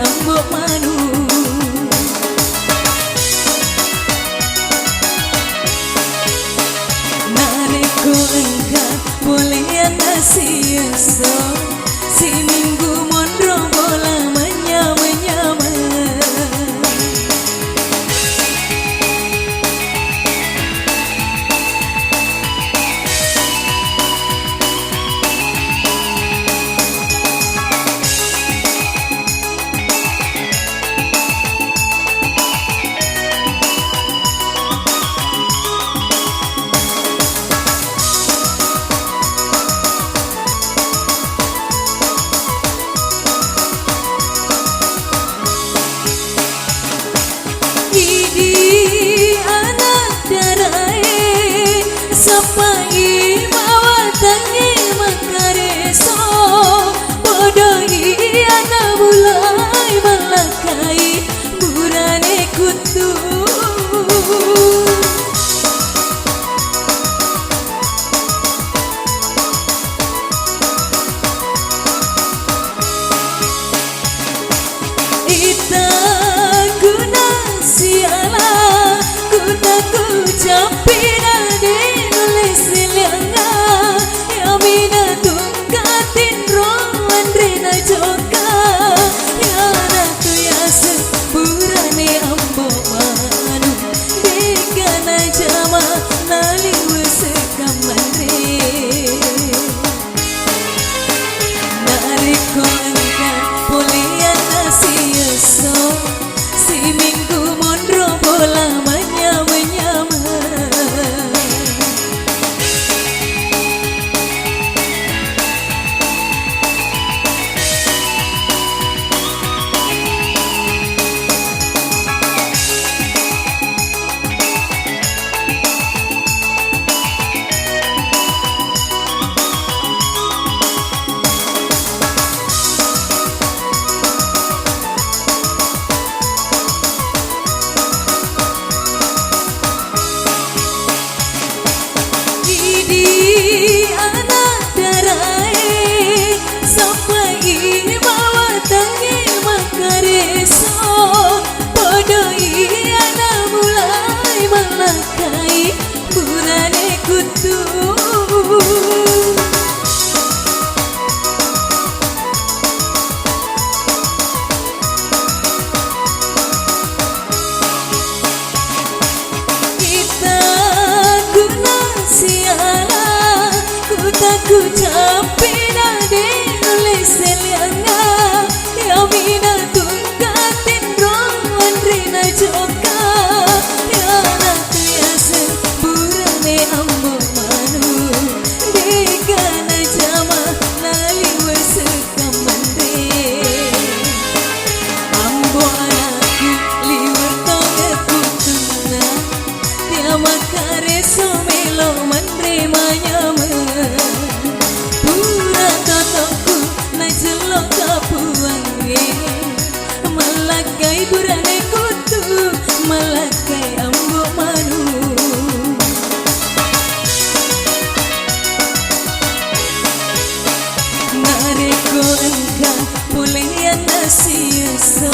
ambok manu. Nareko engkau boleh nasi so si minggu mondro bola menyama-nyama. Sapai mawatangi makareso bodohi anak mulai melakai burane kutu. Ita guna siala ku tak ku capina de silianga ya mina tungkatin roman rena joka ya ratu ya sepurane ambo manu dekana jama nali wesekamare nariko engka polian nasi so si minggu mondro bola menyama-nyama. Anak darai sampai bawa tangi makareso bodoi anak mulai melakai burane kutu. Kita guna siala ku capina de nulis selianga ya mina tungkatin roman rena joka ya natu ya sepurane ambo manu dekana jama nali wesekamande ambo anakku liwur tongeku tuna dia makareso melo menerimanya pura totoku na jelok kapuange melakai burane kutu melakai ambo manu. Nareko engkau boleh nasi so